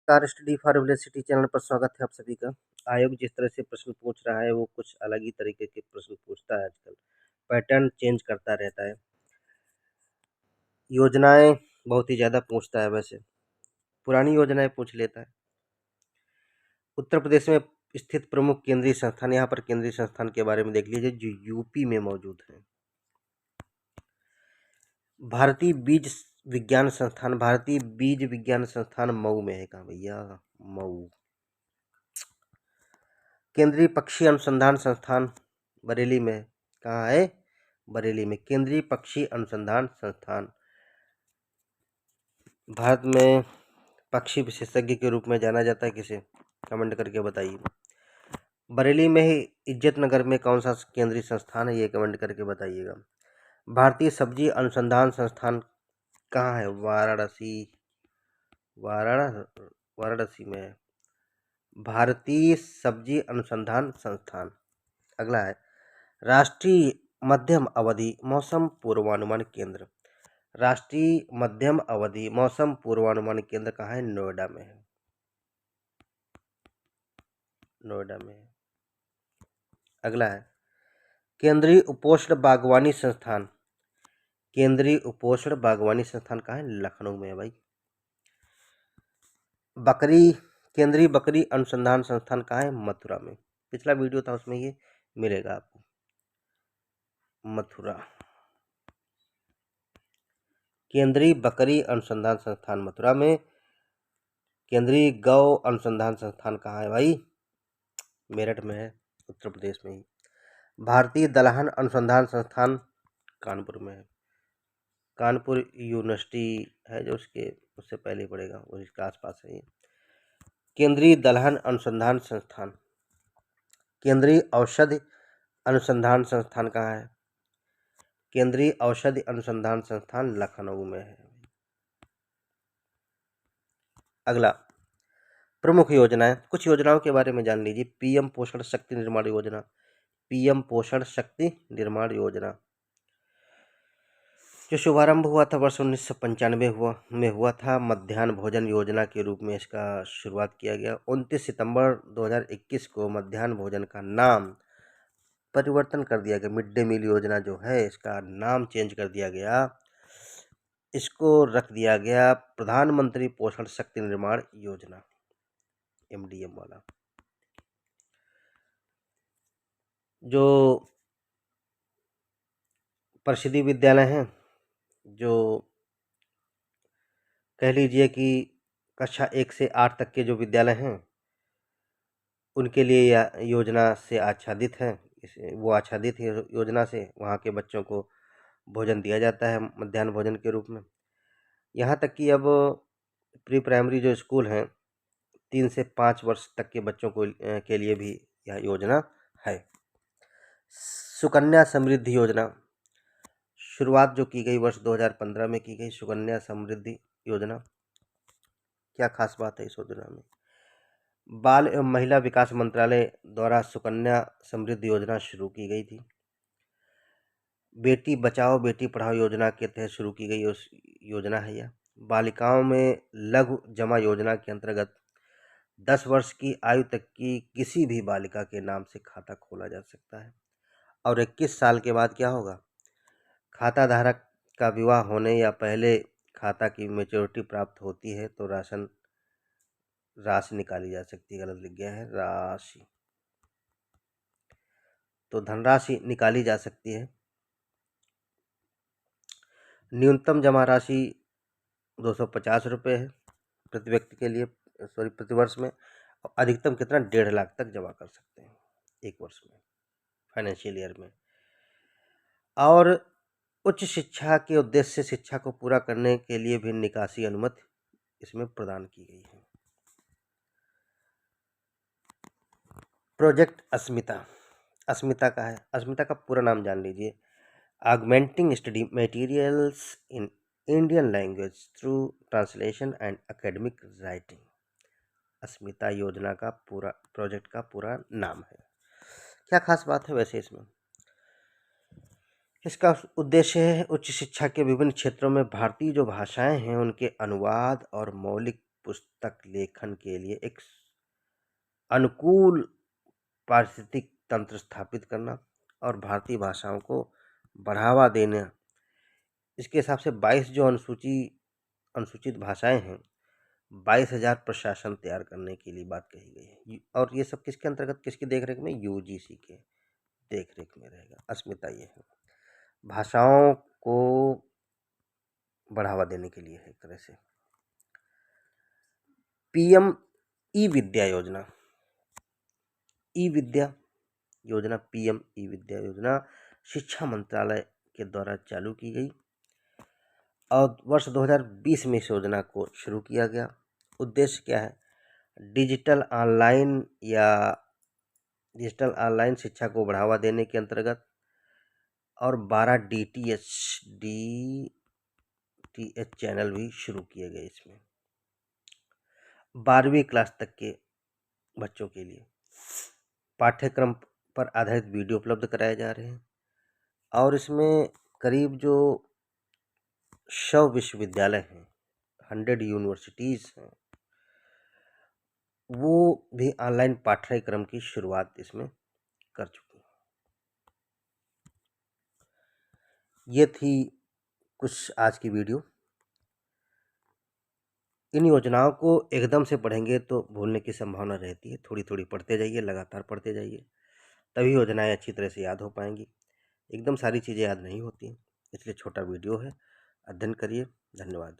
Car study for velocity channel पर स्वागत है आप सभी का। आयोग जिस तरह से प्रश्न पूछ रहा है वो कुछ अलग ही तरीके के प्रश्न पूछता है आजकल। पैटर्न चेंज करता रहता है। योजनाएं बहुत ही ज़्यादा पूछता है वैसे। पुरानी योजनाएं पूछ लेता है। उत्तर प्रदेश में स्थित प्रमुख केंद्रीय संस्थान, यहाँ पर केंद्रीय संस्थान के बारे में देख लीजिए जो यूपी में मौजूद है। भारतीय बीज विज्ञान संस्थान, भारतीय बीज विज्ञान संस्थान मऊ में है। कहाँ भैया? मऊ। केंद्रीय पक्षी अनुसंधान संस्थान बरेली में। कहाँ है? बरेली में केंद्रीय पक्षी अनुसंधान संस्थान। भारत में पक्षी विशेषज्ञ के रूप में जाना जाता है किसे? कमेंट करके बताइए। बरेली में ही इज्जत नगर में कौन सा केंद्रीय संस्थान है, ये कमेंट करके बताइएगा। भारतीय सब्जी अनुसंधान संस्थान कहाँ है? वाराणसी। वाराणसी में है भारतीय सब्जी अनुसंधान संस्थान। अगला है राष्ट्रीय मध्यम अवधि मौसम पूर्वानुमान केंद्र। राष्ट्रीय मध्यम अवधि मौसम पूर्वानुमान केंद्र कहाँ है? नोएडा में है। नोएडा में है। अगला है केंद्रीय उपोष्ण बागवानी संस्थान। केंद्रीय उपोष्ण बागवानी संस्थान कहाँ है? लखनऊ में है भाई। केंद्रीय बकरी अनुसंधान संस्थान कहाँ है? मथुरा में। पिछला वीडियो था उसमें ये मिलेगा आपको। मथुरा। केंद्रीय बकरी अनुसंधान संस्थान मथुरा में। केंद्रीय गौ अनुसंधान संस्थान कहाँ है भाई? मेरठ में है, उत्तर प्रदेश में ही। भारतीय दलहन अनुसंधान संस्थान कानपुर में है। कानपुर यूनिवर्सिटी है जो उससे पहले पड़ेगा, वो इसके आसपास है ये। केंद्रीय दलहन अनुसंधान संस्थान। केंद्रीय औषधि अनुसंधान संस्थान कहाँ है? केंद्रीय औषधि अनुसंधान संस्थान लखनऊ में है। अगला प्रमुख योजनाएं, कुछ योजनाओं के बारे में जान लीजिए। पीएम पोषण शक्ति निर्माण योजना। पीएम पोषण शक्ति निर्माण योजना जो शुभारंभ हुआ था वर्ष 1995 में हुआ था। मध्याह्न भोजन योजना के रूप में इसका शुरुआत किया गया। 29 सितंबर 2021 को मध्याह्न भोजन का नाम परिवर्तन कर दिया गया। मिड डे मील योजना जो है इसका नाम चेंज कर दिया गया। इसको रख दिया गया प्रधानमंत्री पोषण शक्ति निर्माण योजना, एमडीएम वाला। जो परिषदीय विद्यालय हैं, जो कह लीजिए कि कक्षा 1 से 8 तक के जो विद्यालय हैं उनके लिए यह योजना से आच्छादित है। वो आच्छादित है योजना से। वहाँ के बच्चों को भोजन दिया जाता है मध्याह्न भोजन के रूप में। यहाँ तक कि अब प्री प्राइमरी जो स्कूल हैं 3 से 5 वर्ष तक के बच्चों को के लिए भी यह योजना है। सुकन्या समृद्धि योजना शुरुआत जो की गई वर्ष 2015 में की गई। सुकन्या समृद्धि योजना, क्या खास बात है इस योजना में? बाल एवं महिला विकास मंत्रालय द्वारा सुकन्या समृद्धि योजना शुरू की गई थी। बेटी बचाओ बेटी पढ़ाओ योजना के तहत शुरू की गई योजना है यह। बालिकाओं में लघु जमा योजना के अंतर्गत 10 वर्ष की आयु तक की किसी भी बालिका के नाम से खाता खोला जा सकता है। और 21 साल के बाद क्या होगा? खाता धारक का विवाह होने या पहले खाता की मैच्योरिटी प्राप्त होती है तो राशि निकाली जा सकती है। गलत लिख गया है, राशि। तो धनराशि निकाली जा सकती है। न्यूनतम जमा राशि 250 रुपये है प्रति व्यक्ति के लिए, प्रति वर्ष में। अधिकतम कितना? 1.5 लाख तक जमा कर सकते हैं एक वर्ष में, फाइनेंशियल ईयर में। और उच्च शिक्षा के उद्देश्य से शिक्षा को पूरा करने के लिए भी निकासी अनुमति इसमें प्रदान की गई है। प्रोजेक्ट अस्मिता। अस्मिता का है, अस्मिता का पूरा नाम जान लीजिए। Augmenting study materials in Indian language through translation and academic writing. Asmita योजना का पूरा प्रोजेक्ट का पूरा नाम है। क्या खास बात है वैसे इसमें? इसका उद्देश्य है उच्च शिक्षा के विभिन्न क्षेत्रों में भारतीय जो भाषाएं हैं उनके अनुवाद और मौलिक पुस्तक लेखन के लिए एक अनुकूल पारिस्थितिक तंत्र स्थापित करना और भारतीय भाषाओं को बढ़ावा देना। इसके हिसाब से 22 जो अनुसूचित भाषाएं हैं, 22,000 प्रशासन तैयार करने के लिए बात कही गई है। और ये सब किसके अंतर्गत, किसकी देखरेख में? यूजीसी के देखरेख में रहेगा। अस्मिता ये है, भाषाओं को बढ़ावा देने के लिए है एक तरह से। पीएम ई विद्या योजना, ई विद्या योजना, पीएम ई विद्या योजना शिक्षा मंत्रालय के द्वारा चालू की गई और वर्ष 2020 में इस योजना को शुरू किया गया। उद्देश्य क्या है? डिजिटल ऑनलाइन शिक्षा को बढ़ावा देने के अंतर्गत और 12 डीटीएच चैनल भी शुरू किए गए इसमें 12वीं क्लास तक के बच्चों के लिए। पाठ्यक्रम पर आधारित वीडियो उपलब्ध कराए जा रहे हैं और इसमें करीब जो 100 विश्वविद्यालय हैं, 100 यूनिवर्सिटीज़ हैं, वो भी ऑनलाइन पाठ्यक्रम की शुरुआत इसमें कर चुकी हैं। ये थी कुछ आज की वीडियो। इन योजनाओं को एकदम से पढ़ेंगे तो भूलने की संभावना रहती है। थोड़ी थोड़ी पढ़ते जाइए, लगातार पढ़ते जाइए, तभी योजनाएं अच्छी तरह से याद हो पाएंगी। एकदम सारी चीज़ें याद नहीं होती, इसलिए छोटा वीडियो है, अध्ययन करिए। धन्यवाद।